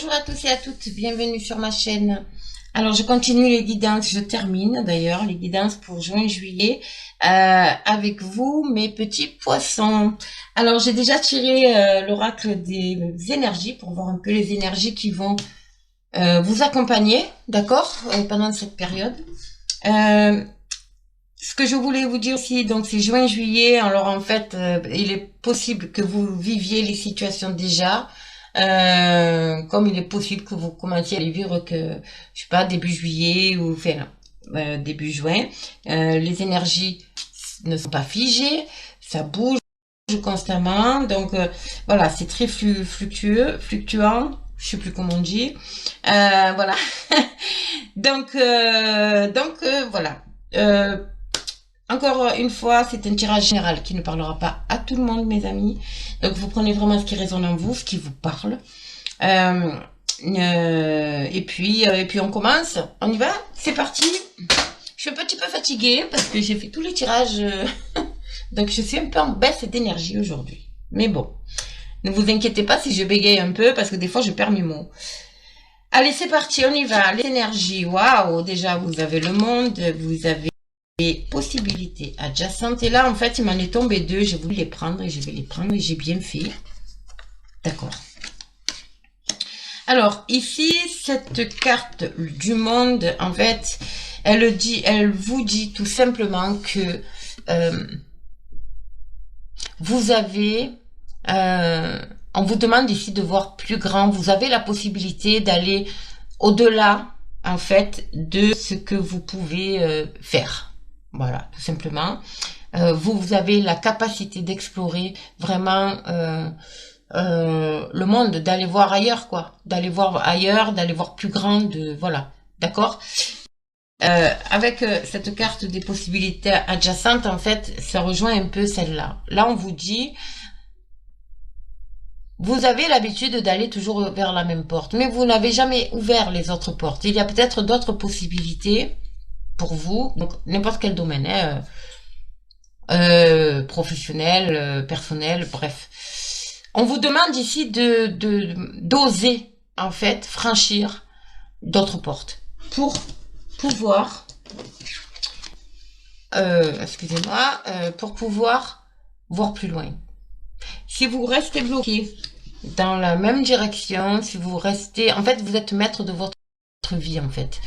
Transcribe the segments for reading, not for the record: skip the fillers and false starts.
Bonjour à tous et à toutes, bienvenue sur ma chaîne. Alors je continue les guidances, je termine d'ailleurs les guidances pour juin-juillet avec vous mes petits poissons. Alors j'ai déjà tiré l'oracle des énergies pour voir un peu les énergies qui vont vous accompagner, d'accord, pendant cette période. Ce que je voulais vous dire aussi, donc c'est juin-juillet, alors en fait il est possible que vous viviez les situations déjà. Comme il est possible que vous commenciez à les vivre que, je sais pas, début juillet ou début juin. Les énergies ne sont pas figées, ça bouge constamment, donc voilà, c'est très fluctuant, je sais plus comment on dit. Voilà. donc voilà. Encore une fois, c'est un tirage général qui ne parlera pas à tout le monde, mes amis. Donc, vous prenez vraiment ce qui résonne en vous, ce qui vous parle. Et puis, on commence. On y va? C'est parti. Je suis un petit peu fatiguée parce que j'ai fait tous les tirages. Donc, je suis un peu en baisse d'énergie aujourd'hui. Mais bon, ne vous inquiétez pas si je bégaye un peu parce que des fois, je perds mes mots. Allez, c'est parti, on y va. Les énergies, waouh. Déjà, vous avez le monde, vous avez possibilités adjacentes, et là en fait il m'en est tombé deux, j'ai voulu les prendre et je vais les prendre et j'ai bien fait, d'accord. Alors ici cette carte du monde, en fait elle vous dit tout simplement que vous avez on vous demande ici de voir plus grand, vous avez la possibilité d'aller au-delà en fait de ce que vous pouvez faire. Voilà, tout simplement. Vous avez la capacité d'explorer vraiment le monde, d'aller voir ailleurs, quoi. D'aller voir ailleurs, d'aller voir plus grand, voilà. D'accord. Avec cette carte des possibilités adjacentes, en fait, ça rejoint un peu celle-là. Là, on vous dit, vous avez l'habitude d'aller toujours vers la même porte, mais vous n'avez jamais ouvert les autres portes. Il y a peut-être d'autres possibilités pour vous, donc n'importe quel domaine, professionnel, personnel, bref. On vous demande ici d'oser en fait franchir d'autres portes pour pouvoir, excusez-moi, pour pouvoir voir plus loin. Si vous restez bloqué dans la même direction, si vous restez, en fait, vous êtes maître de votre vie en fait.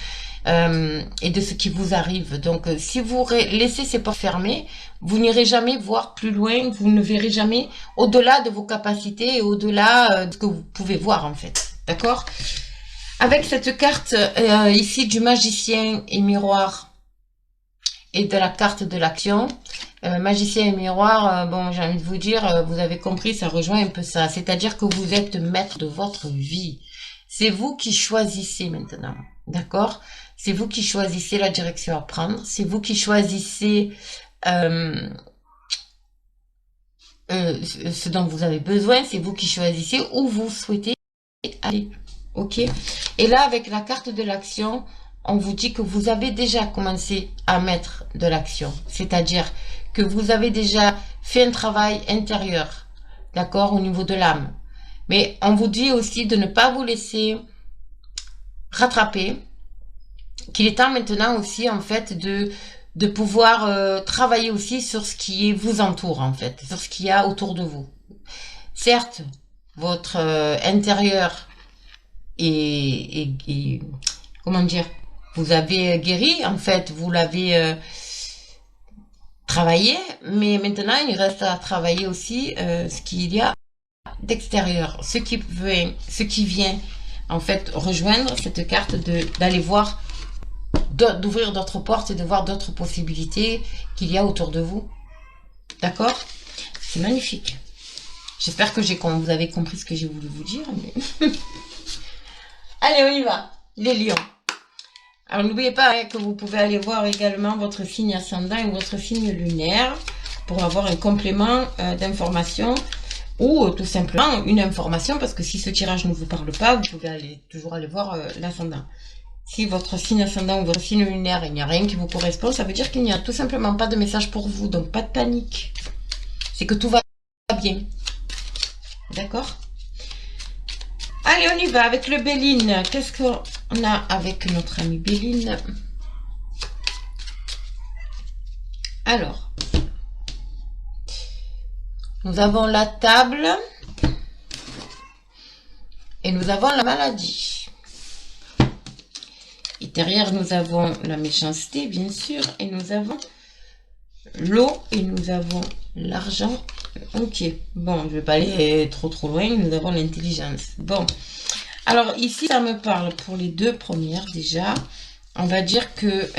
Et de ce qui vous arrive. Donc, si vous laissez ces portes fermées, vous n'irez jamais voir plus loin, vous ne verrez jamais au-delà de vos capacités et au-delà de ce que vous pouvez voir, en fait. D'accord? Avec cette carte ici du magicien et miroir et de la carte de l'action, magicien et miroir, bon, j'ai envie de vous dire, vous avez compris, ça rejoint un peu ça. C'est-à-dire que vous êtes maître de votre vie. C'est vous qui choisissez maintenant. D'accord? C'est vous qui choisissez la direction à prendre. C'est vous qui choisissez ce dont vous avez besoin. C'est vous qui choisissez où vous souhaitez aller. Ok? Et là, avec la carte de l'action, on vous dit que vous avez déjà commencé à mettre de l'action. C'est-à-dire que vous avez déjà fait un travail intérieur. D'accord? Au niveau de l'âme. Mais on vous dit aussi de ne pas vous laisser rattraper, qu'il est temps maintenant aussi en fait de pouvoir travailler aussi sur ce qui vous entoure en fait, sur ce qu'il y a autour de vous. Certes, votre intérieur est comment dire, vous avez guéri en fait, vous l'avez travaillé, mais maintenant il reste à travailler aussi ce qu'il y a d'extérieur, ce qui vient en fait rejoindre cette carte d'aller voir, d'ouvrir d'autres portes et de voir d'autres possibilités qu'il y a autour de vous. D'accord? C'est magnifique. J'espère que vous avez compris ce que j'ai voulu vous dire. Mais... Allez, on y va. Les lions. Alors n'oubliez pas que vous pouvez aller voir également votre signe ascendant et votre signe lunaire pour avoir un complément d'information. Ou tout simplement une information, parce que si ce tirage ne vous parle pas, vous pouvez toujours aller voir l'ascendant. Si votre signe ascendant ou votre signe lunaire, il n'y a rien qui vous correspond, ça veut dire qu'il n'y a tout simplement pas de message pour vous, donc pas de panique. C'est que tout va bien. D'accord? Allez, on y va avec le Béline. Qu'est-ce qu'on a avec notre ami Béline? Alors, nous avons la table et nous avons la maladie. Et derrière, nous avons la méchanceté, bien sûr, et nous avons l'eau et nous avons l'argent. Ok, bon, je vais pas aller trop loin. Nous avons l'intelligence. Bon, alors ici, ça me parle pour les deux premières déjà. On va dire que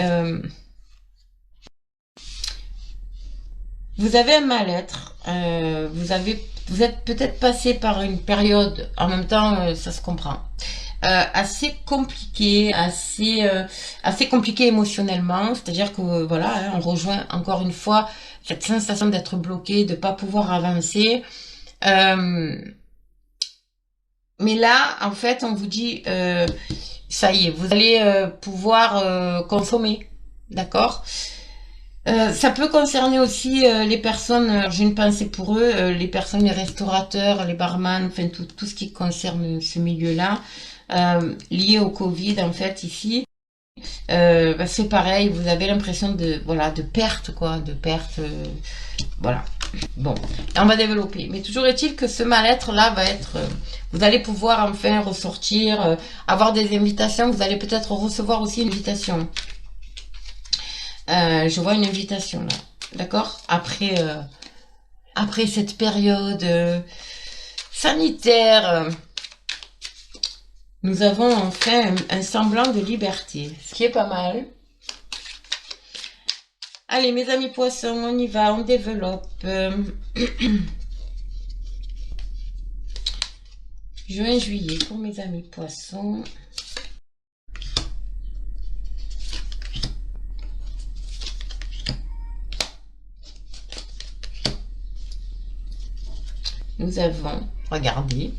vous avez un mal-être. Vous êtes peut-être passé par une période, en même temps, ça se comprend. Assez compliqué, assez compliqué émotionnellement, c'est-à-dire que voilà, hein, on rejoint encore une fois cette sensation d'être bloqué, de pas pouvoir avancer. Mais là, en fait, on vous dit, ça y est, vous allez pouvoir consommer, d'accord? Ça peut concerner aussi les personnes, j'ai une pensée pour eux, les personnes, les restaurateurs, les barman, enfin tout ce qui concerne ce milieu-là. Lié au Covid en fait ici, c'est pareil, vous avez l'impression de voilà de perte quoi, de perte, voilà. Bon, et on va développer, mais toujours est-il que ce mal-être là va être, vous allez pouvoir enfin ressortir, avoir des invitations, vous allez peut-être recevoir aussi une invitation. Je vois une invitation là, d'accord, après cette période sanitaire. Nous avons enfin un semblant de liberté, ce qui est pas mal. Allez, mes amis poissons, on y va, on développe. Juin, juillet pour mes amis poissons. Nous avons, regardez,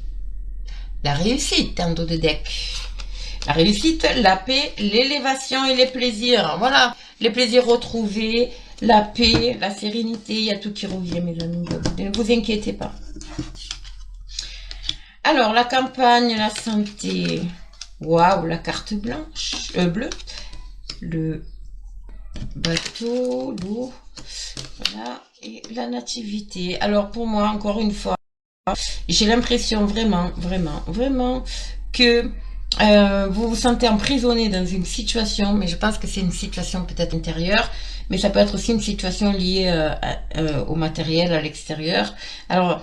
la réussite en dos de deck. La réussite, la paix, l'élévation et les plaisirs. Voilà, les plaisirs retrouvés, la paix, la sérénité, il y a tout qui revient, mes amis. Ne vous inquiétez pas. Alors, la campagne, la santé. Waouh, la carte blanche, bleue. Le bateau, l'eau. Voilà, et la nativité. Alors, pour moi, encore une fois, j'ai l'impression vraiment que vous vous sentez emprisonné dans une situation, mais je pense que c'est une situation peut-être intérieure, mais ça peut être aussi une situation liée au matériel à l'extérieur. Alors,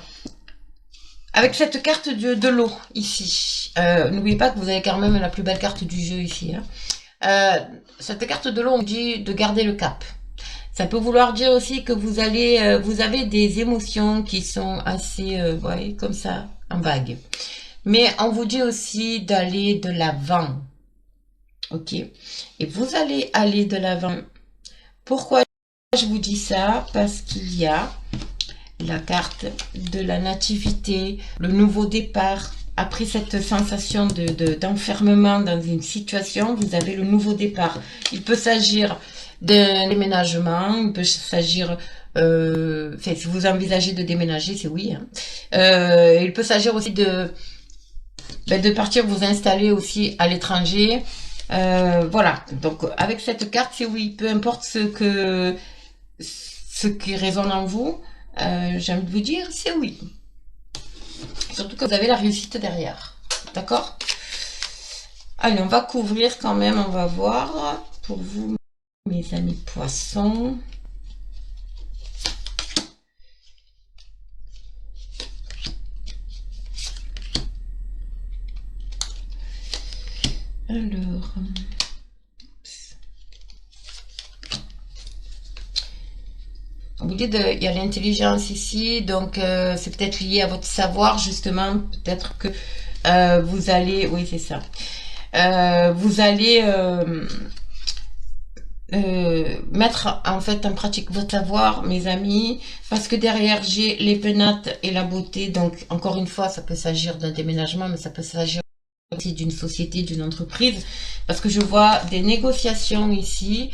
avec cette carte de l'eau ici, n'oubliez pas que vous avez quand même la plus belle carte du jeu ici. Hein. Cette carte de l'eau, on dit de garder le cap. Ça peut vouloir dire aussi que vous avez des émotions qui sont assez, ouais, comme ça, en vague. Mais on vous dit aussi d'aller de l'avant. Ok? Et vous allez aller de l'avant. Pourquoi je vous dis ça? Parce qu'il y a la carte de la nativité, le nouveau départ. Après cette sensation d'enfermement dans une situation, vous avez le nouveau départ. Il peut s'agir d'un déménagement, il peut s'agir, si vous envisagez de déménager, c'est oui. Hein. Il peut s'agir aussi de partir vous installer aussi à l'étranger. Voilà, donc avec cette carte, c'est oui, peu importe ce qui résonne en vous, j'ai envie de vous dire, c'est oui. Surtout que vous avez la réussite derrière, d'accord? Allez, on va couvrir quand même, on va voir pour vous, mes amis poissons. Alors, vous dites, il y a l'intelligence ici, donc c'est peut-être lié à votre savoir, justement, peut-être que vous allez, oui c'est ça, vous allez mettre en fait en pratique votre savoir, mes amis, parce que derrière j'ai les pénates et la beauté, donc encore une fois, ça peut s'agir d'un déménagement, mais ça peut s'agir aussi d'une société, d'une entreprise, parce que je vois des négociations ici.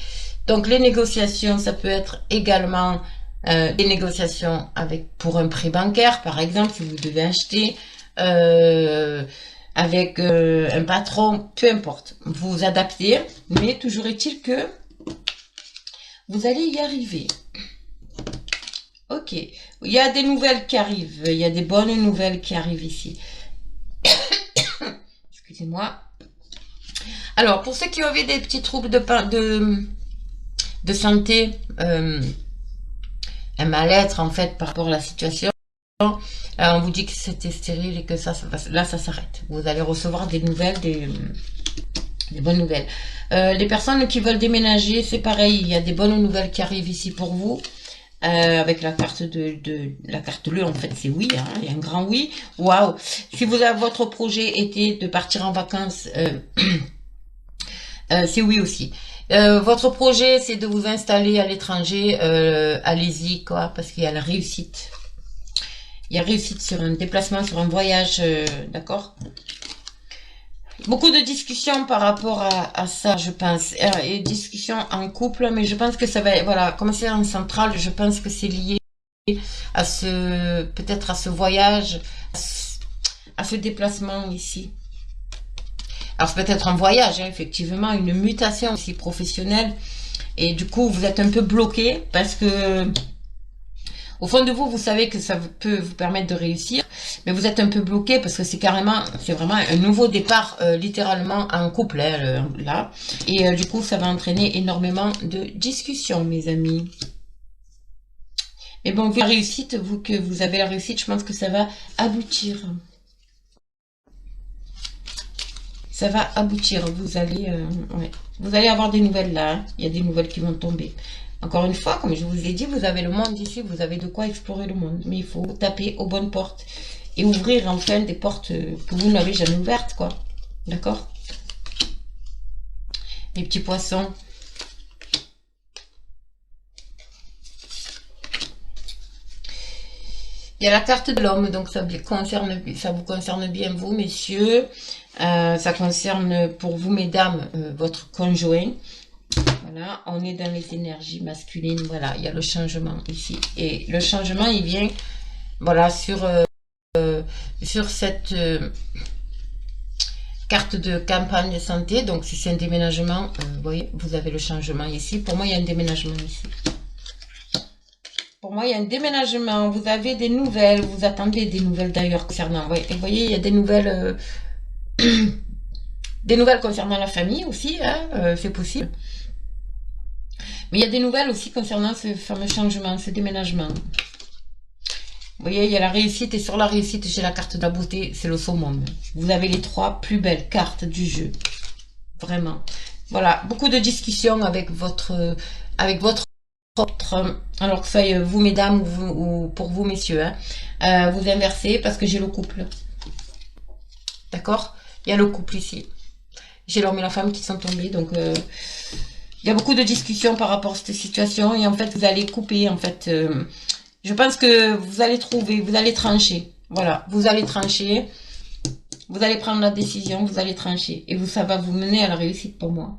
Donc les négociations, ça peut être également des négociations pour un prêt bancaire, par exemple, si vous devez acheter avec un patron, peu importe. Vous vous adaptez, mais toujours est-il que vous allez y arriver. Ok, il y a des nouvelles qui arrivent, il y a des bonnes nouvelles qui arrivent ici. Excusez-moi. Alors, pour ceux qui avaient des petits troubles de santé, un mal-être en fait par rapport à la situation, on vous dit que c'était stérile et que là ça s'arrête. Vous allez recevoir des nouvelles, des bonnes nouvelles. Les personnes qui veulent déménager, c'est pareil, il y a des bonnes nouvelles qui arrivent ici pour vous. Avec la carte la carte bleue, en fait c'est oui, hein, il y a un grand oui. Waouh. Si votre projet était de partir en vacances, c'est oui aussi. Votre projet c'est de vous installer à l'étranger, allez-y quoi, parce qu'il y a la réussite. Il y a réussite sur un déplacement, sur un voyage, d'accord. Beaucoup de discussions par rapport à ça, je pense. Et discussions en couple, mais je pense que ça va, voilà, comme c'est en centrale, je pense que c'est lié à peut-être à ce voyage, à ce déplacement ici. Alors c'est peut-être un voyage, hein, effectivement, une mutation aussi professionnelle. Et du coup, vous êtes un peu bloqué parce que au fond de vous, vous savez que ça peut vous permettre de réussir, mais vous êtes un peu bloqué parce que c'est vraiment un nouveau départ, littéralement en couple, hein, là. Et du coup, ça va entraîner énormément de discussions, mes amis. Mais bon, vu la réussite, vous que vous avez la réussite, je pense que ça va aboutir. Ça va aboutir. Vous allez avoir des nouvelles là. Hein. Il y a des nouvelles qui vont tomber. Encore une fois, comme je vous ai dit, vous avez le monde ici, vous avez de quoi explorer le monde. Mais il faut taper aux bonnes portes et ouvrir enfin des portes que vous n'avez jamais ouvertes, quoi. D'accord? Les petits poissons. Il y a la carte de l'homme, donc ça vous concerne bien vous, messieurs. Ça concerne pour vous, mesdames, votre conjoint. Voilà, on est dans les énergies masculines. Voilà, il y a le changement ici. Et le changement, il vient, voilà, sur cette carte de campagne de santé. Donc, si c'est un déménagement, vous voyez, vous avez le changement ici. Pour moi, il y a un déménagement ici. Pour moi, il y a un déménagement. Vous avez des nouvelles. Vous attendez des nouvelles d'ailleurs concernant. Vous voyez, il y a des nouvelles, concernant la famille aussi. Hein, c'est possible. Mais il y a des nouvelles aussi concernant ce fameux changement, ce déménagement. Vous voyez, il y a la réussite et sur la réussite, j'ai la carte de la beauté, c'est le summum. Vous avez les 3 plus belles cartes du jeu. Vraiment. Voilà, beaucoup de discussions avec votre alors que ça soit vous mesdames ou pour vous messieurs. Hein. Vous inversez parce que j'ai le couple. D'accord? Il y a le couple ici. J'ai l'homme et la femme qui sont tombés, donc... il y a beaucoup de discussions par rapport à cette situation et en fait vous allez couper en fait. Je pense que vous allez trouver, vous allez trancher. Voilà, vous allez trancher. Vous allez prendre la décision, vous allez trancher et ça va vous mener à la réussite pour moi.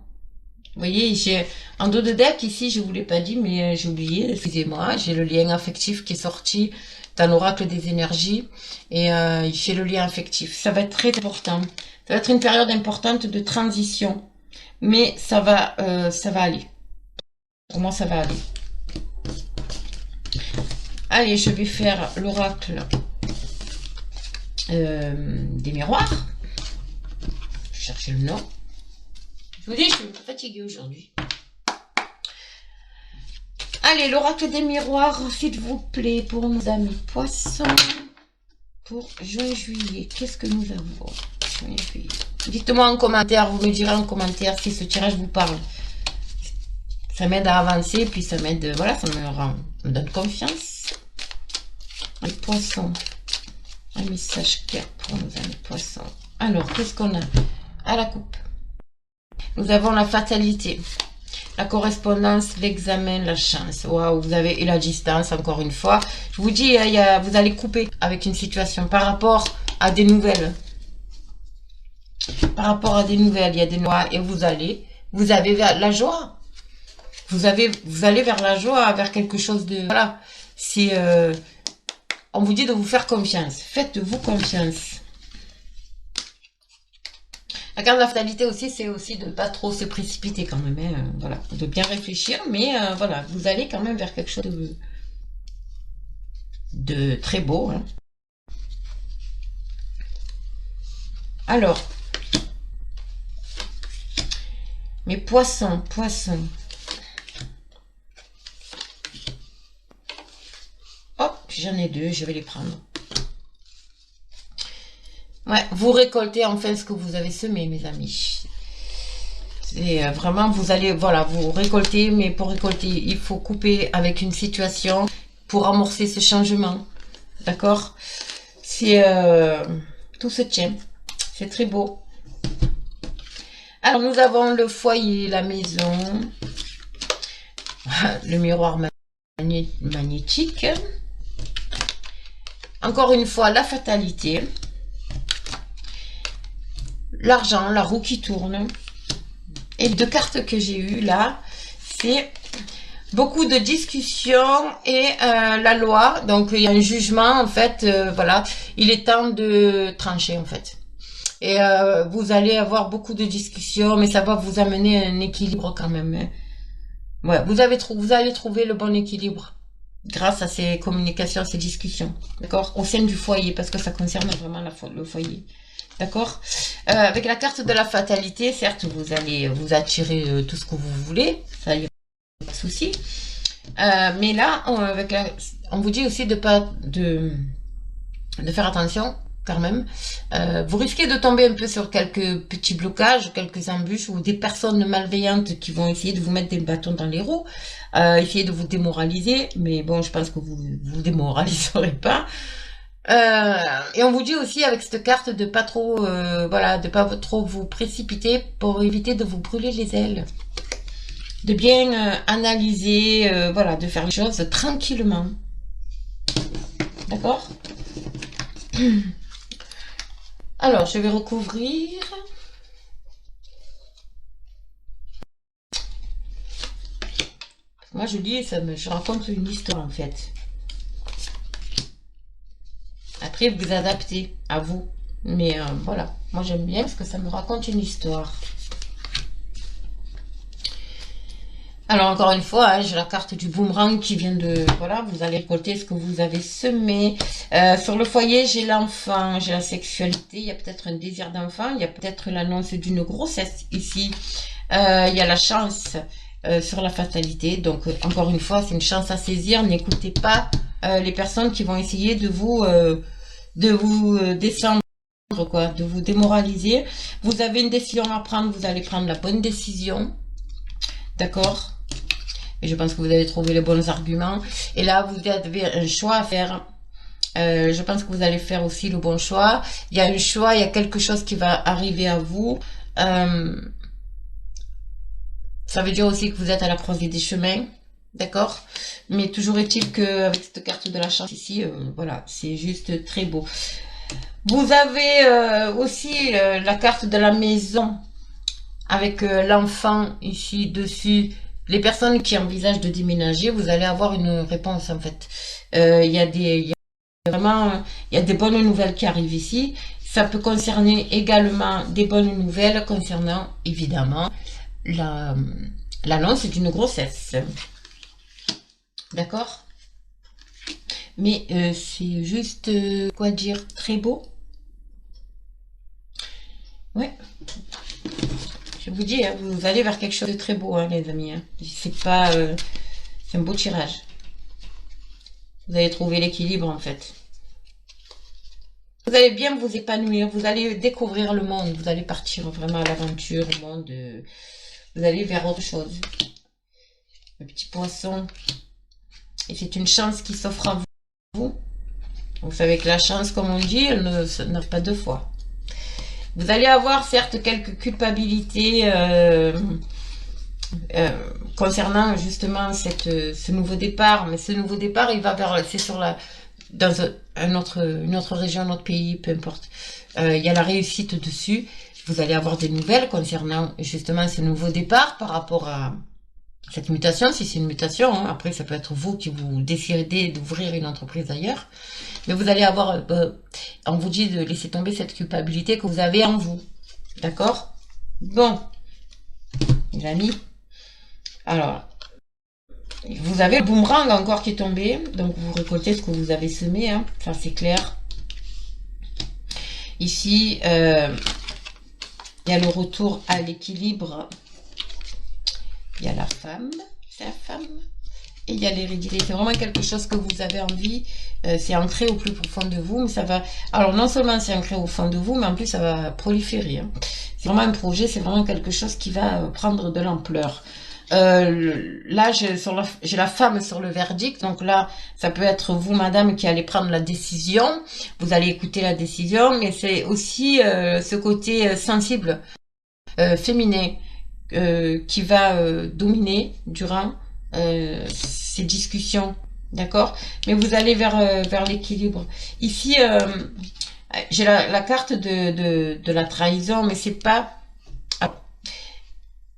Vous voyez, j'ai en dos de deck ici, je vous l'ai pas dit mais j'ai oublié, excusez-moi, j'ai le lien affectif qui est sorti dans l'oracle des énergies et j'ai le lien affectif. Ça va être très important. Ça va être une période importante de transition. Mais ça va aller. Pour moi, ça va aller. Allez, je vais faire l'oracle des miroirs. Je vais chercher le nom. Je vous dis, je suis un peu fatiguée aujourd'hui. Allez, l'oracle des miroirs, s'il vous plaît, pour nos amis poissons. Pour juin-juillet, qu'est-ce que nous avons? Juin-juillet. Dites-moi en commentaire, vous me direz en commentaire si ce tirage vous parle. Ça m'aide à avancer, puis ça m'aide, voilà, ça me donne confiance. Les poissons. Un message clair pour nos amis poissons. Alors, qu'est-ce qu'on a? À la coupe. Nous avons la fatalité, la correspondance, l'examen, la chance. Waouh, vous avez, et la distance, encore une fois. Je vous dis, vous allez couper avec une situation par rapport à des nouvelles. Par rapport à des nouvelles, il y a des noix et vous avez vers la joie. Vous allez vers la joie, vers quelque chose de... Voilà. C'est... on vous dit de vous faire confiance. Faites-vous confiance. La carte de la fatalité aussi, c'est aussi de ne pas trop se précipiter quand même. Hein, voilà, de bien réfléchir, mais voilà, vous allez quand même vers quelque chose de très beau. Hein. Alors, mes poissons, poissons. Hop, j'en ai deux, je vais les prendre. Ouais, vous récoltez enfin ce que vous avez semé, mes amis. C'est vraiment, vous allez, voilà, vous récoltez, mais pour récolter, il faut couper avec une situation pour amorcer ce changement. D'accord? C'est, tout se tient. C'est très beau. Alors, nous avons le foyer, la maison, le miroir magnétique. Encore une fois, la fatalité. L'argent, la roue qui tourne. Et les deux cartes que j'ai eues là, c'est beaucoup de discussions et la loi. Donc, il y a un jugement, en fait, voilà. Il est temps de trancher, en fait. Et vous allez avoir beaucoup de discussions, mais ça va vous amener à un équilibre quand même. Hein. Ouais, vous allez trouver le bon équilibre grâce à ces communications, ces discussions. D'accord? Au sein du foyer, parce que ça concerne vraiment le foyer. D'accord? Avec la carte de la fatalité, certes, vous allez vous attirer tout ce que vous voulez. Ça, il n'y a pas de souci. Mais là, on vous dit aussi de faire attention quand même. Vous risquez de tomber un peu sur quelques petits blocages, quelques embûches ou des personnes malveillantes qui vont essayer de vous mettre des bâtons dans les roues, essayer de vous démoraliser. Mais bon, je pense que vous démoraliserez pas. Et on vous dit aussi avec cette carte de pas trop, voilà, de pas trop vous précipiter pour éviter de vous brûler les ailes. De bien analyser, voilà, de faire les choses tranquillement. D'accord? Alors, je vais recouvrir. Moi, je lis, je raconte une histoire en fait. Après, vous adaptez à vous. Mais voilà, moi j'aime bien parce que ça me raconte une histoire. Alors encore une fois, hein, j'ai la carte du boomerang qui vient de... Voilà, vous allez récolter ce que vous avez semé. Sur le foyer, j'ai l'enfant, j'ai la sexualité. Il y a peut-être un désir d'enfant. Il y a peut-être l'annonce d'une grossesse ici. Il y a la chance sur la fatalité. Donc encore une fois, c'est une chance à saisir. N'écoutez pas les personnes qui vont essayer de vous descendre, quoi, de vous démoraliser. Vous avez une décision à prendre. Vous allez prendre la bonne décision. D'accord? Et je pense que vous allez trouver les bons arguments. Et là, vous avez un choix à faire. Je pense que vous allez faire aussi le bon choix. Il y a un choix, il y a quelque chose qui va arriver à vous. Ça veut dire aussi que vous êtes à la croisée des chemins. D'accord? Mais toujours est-il qu'avec cette carte de la chance ici, voilà, c'est juste très beau. Vous avez aussi la carte de la maison avec l'enfant ici dessus. Les personnes qui envisagent de déménager, vous allez avoir une réponse en fait. Il y a des bonnes nouvelles qui arrivent ici. Ça peut concerner également des bonnes nouvelles concernant évidemment l'annonce d'une grossesse. D'accord? Mais c'est juste, quoi dire, très beau. Ouais. Je vous dis, hein, vous allez vers quelque chose de très beau, hein, les amis. Hein. C'est pas... c'est un beau tirage. Vous allez trouver l'équilibre, en fait. Vous allez bien vous épanouir. Vous allez découvrir le monde. Vous allez partir vraiment à l'aventure, le monde. Vous allez vers autre chose. Le petit poisson. Et c'est une chance qui s'offre à vous. Vous savez que la chance, comme on dit, elle n'arrive pas deux fois. Vous allez avoir certes quelques culpabilités concernant justement ce nouveau départ, mais ce nouveau départ, il va vers, c'est sur dans une autre région, un autre pays, peu importe. Il y a la réussite dessus. Vous allez avoir des nouvelles concernant justement ce nouveau départ par rapport à cette mutation, si c'est une mutation. Hein. Après, ça peut être vous qui vous décidez d'ouvrir une entreprise ailleurs. Mais vous allez avoir, on vous dit de laisser tomber cette culpabilité que vous avez en vous. D'accord? Bon, les amis. Alors, vous avez le boomerang encore qui est tombé. Donc, vous récoltez ce que vous avez semé. Hein. Ça, c'est clair. Ici, il y a le retour à l'équilibre. Il y a la femme. C'est la femme. Et il y a l'hérédité. C'est vraiment quelque chose que vous avez envie. C'est ancré au plus profond de vous. Mais ça va. Alors, non seulement c'est ancré au fond de vous, mais en plus, ça va proliférer. Hein. C'est vraiment un projet. C'est vraiment quelque chose qui va prendre de l'ampleur. Là, j'ai la femme sur le verdict. Donc là, ça peut être vous, madame, qui allez prendre la décision. Vous allez écouter la décision. Mais c'est aussi ce côté sensible, féminin, qui va dominer durant ces discussions, d'accord, mais vous allez vers l'équilibre. Ici, j'ai la carte de la trahison, mais c'est pas,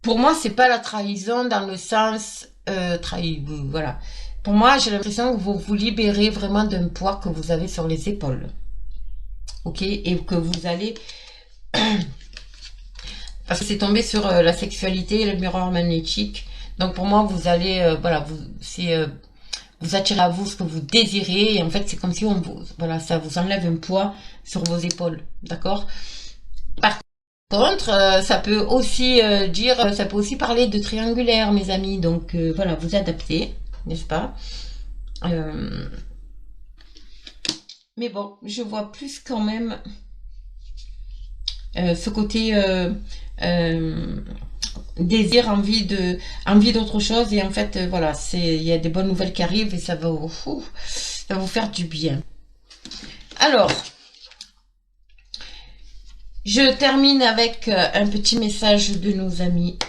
pour moi, c'est pas la trahison dans le sens voilà. Pour moi, j'ai l'impression que vous vous libérez vraiment d'un poids que vous avez sur les épaules, ok, et que vous allez parce que c'est tombé sur la sexualité et le miroir magnétique. Donc pour moi, vous allez, voilà, vous attirez à vous ce que vous désirez. Et en fait, c'est comme si voilà, ça vous enlève un poids sur vos épaules, d'accord. Par contre, ça peut aussi ça peut aussi parler de triangulaire, mes amis. Donc voilà, vous adaptez, n'est-ce pas. Mais bon, je vois plus quand même ce côté désir, envie d'autre chose, et en fait voilà, il y a des bonnes nouvelles qui arrivent et ça va vous faire du bien. Alors, je termine avec un petit message de nos amis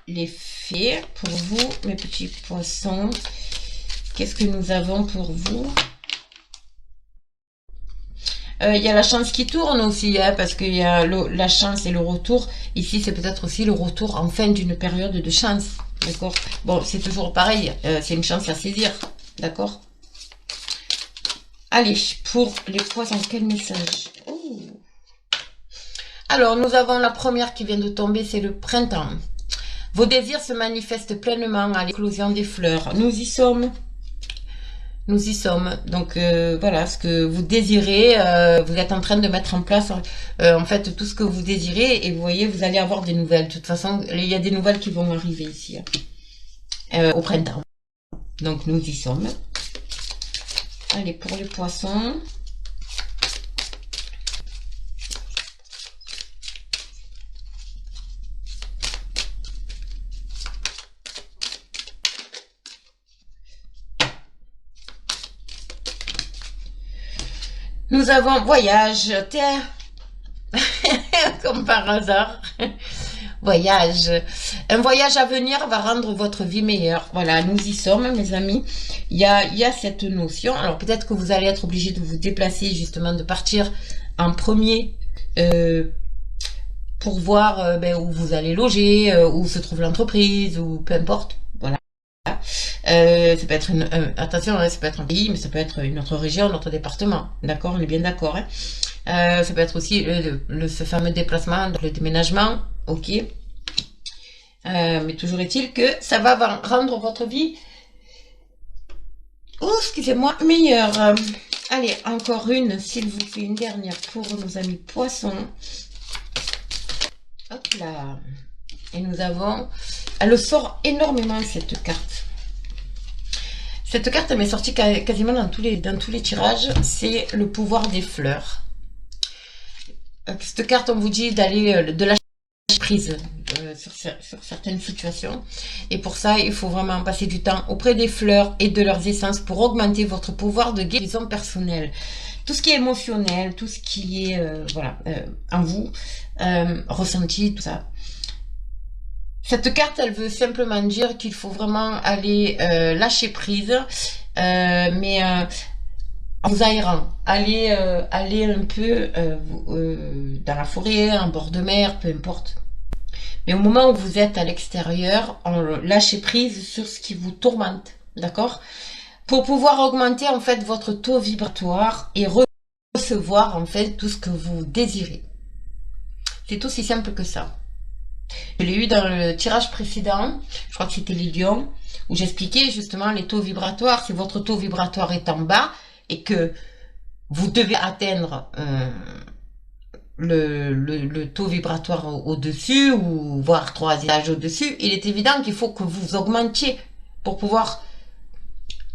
les fées pour vous, mes petits poissons. Qu'est-ce que nous avons pour vous? Il y a la chance qui tourne aussi, hein, parce qu'il y a la chance et le retour. Ici, c'est peut-être aussi le retour en fin d'une période de chance. D'accord? Bon, c'est toujours pareil. C'est une chance à saisir. D'accord? Allez, pour les poissons, quel message? Oh. Alors, nous avons la première qui vient de tomber, c'est le printemps. Vos désirs se manifestent pleinement à l'éclosion des fleurs. Nous y sommes. Nous y sommes. Donc voilà, ce que vous désirez, vous êtes en train de mettre en place en fait tout ce que vous désirez, et vous voyez, vous allez avoir des nouvelles. De toute façon, il y a des nouvelles qui vont arriver ici au printemps. Donc nous y sommes. Allez, pour les poissons. Nous avons voyage, terre, comme par hasard. Voyage. Un voyage à venir va rendre votre vie meilleure. Voilà, nous y sommes, mes amis. Il y a cette notion. Alors peut-être que vous allez être obligé de vous déplacer, justement, de partir en premier pour voir où vous allez loger, où se trouve l'entreprise, ou peu importe. Voilà. Ça peut être attention, hein, ça peut être un pays, mais ça peut être une autre région, notre département. D'accord, on est bien d'accord. Hein. Ça peut être aussi ce fameux déplacement, le déménagement. Ok. Mais toujours est-il que ça va rendre votre vie, excusez-moi, meilleure. Allez, encore une, s'il vous plaît, une dernière pour nos amis poissons. Hop là. Et nous avons... Elle sort énormément, cette carte. Cette carte, elle m'est sortie quasiment dans tous les tirages. C'est le pouvoir des fleurs. Cette carte, on vous dit d'aller de lâcher prise sur certaines situations. Et pour ça, il faut vraiment passer du temps auprès des fleurs et de leurs essences pour augmenter votre pouvoir de guérison personnelle. Tout ce qui est émotionnel, tout ce qui est en vous, ressenti, tout ça. Cette carte, elle veut simplement dire qu'il faut vraiment aller lâcher prise, mais en vous aérant. Aller un peu dans la forêt, en bord de mer, peu importe. Mais au moment où vous êtes à l'extérieur, lâchez prise sur ce qui vous tourmente, d'accord? Pour pouvoir augmenter en fait votre taux vibratoire et recevoir en fait tout ce que vous désirez. C'est aussi simple que ça. Je l'ai eu dans le tirage précédent, je crois que c'était les lions, où j'expliquais justement les taux vibratoires. Si votre taux vibratoire est en bas et que vous devez atteindre le taux vibratoire au-dessus, ou voire 3 étages au-dessus, il est évident qu'il faut que vous augmentiez pour pouvoir,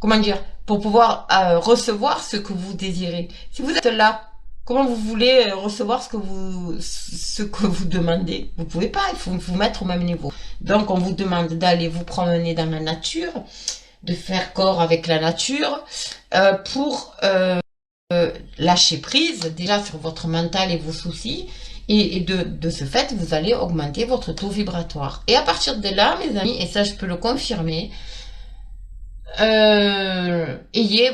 comment dire, pour pouvoir recevoir ce que vous désirez. Si vous êtes là, comment vous voulez recevoir ce que vous demandez? Vous pouvez pas, il faut vous mettre au même niveau. Donc on vous demande d'aller vous promener dans la nature, de faire corps avec la nature, pour lâcher prise déjà sur votre mental et vos soucis, et de ce fait vous allez augmenter votre taux vibratoire. Et à partir de là, mes amis, et ça je peux le confirmer, ayez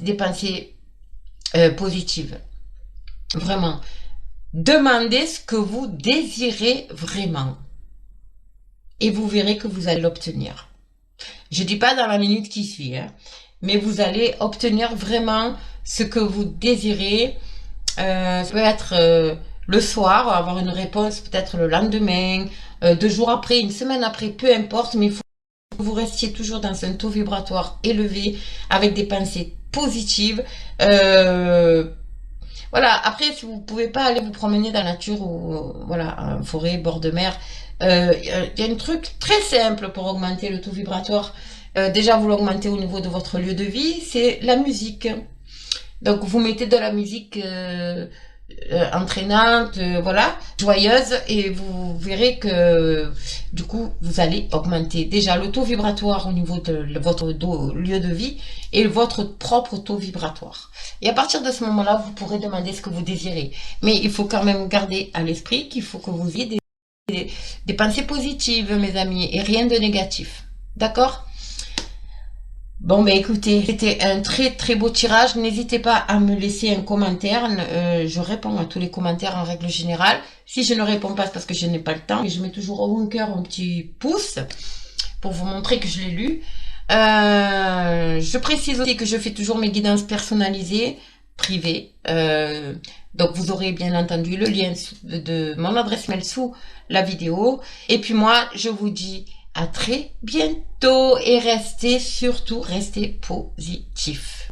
des pensées positives. Vraiment, demandez ce que vous désirez vraiment et vous verrez que vous allez l'obtenir. Je dis pas dans la minute qui suit, hein, mais vous allez obtenir vraiment ce que vous désirez. Ça peut être le soir, avoir une réponse peut-être le lendemain, 2 jours après, une semaine après, peu importe, mais il faut que vous restiez toujours dans un taux vibratoire élevé avec des pensées positives. Voilà, après, si vous pouvez pas aller vous promener dans la nature ou voilà, en forêt, bord de mer, il y a un truc très simple pour augmenter le taux vibratoire. Déjà, vous l'augmentez au niveau de votre lieu de vie, c'est la musique. Donc, vous mettez de la musique entraînante, voilà, joyeuse, et vous verrez que du coup, vous allez augmenter déjà le taux vibratoire au niveau de votre lieu de vie et votre propre taux vibratoire. Et à partir de ce moment-là, vous pourrez demander ce que vous désirez. Mais il faut quand même garder à l'esprit qu'il faut que vous ayez des pensées positives, mes amis, et rien de négatif. D'accord ? Bon, ben écoutez, c'était un très très beau tirage. N'hésitez pas à me laisser un commentaire. Je réponds à tous les commentaires en règle générale. Si je ne réponds pas, c'est parce que je n'ai pas le temps. Mais je mets toujours au cœur un petit pouce pour vous montrer que je l'ai lu. Je précise aussi que je fais toujours mes guidances personnalisées, privées. Donc vous aurez bien entendu le lien de mon adresse mail sous la vidéo. Et puis moi, je vous dis à très bientôt et surtout restez positifs.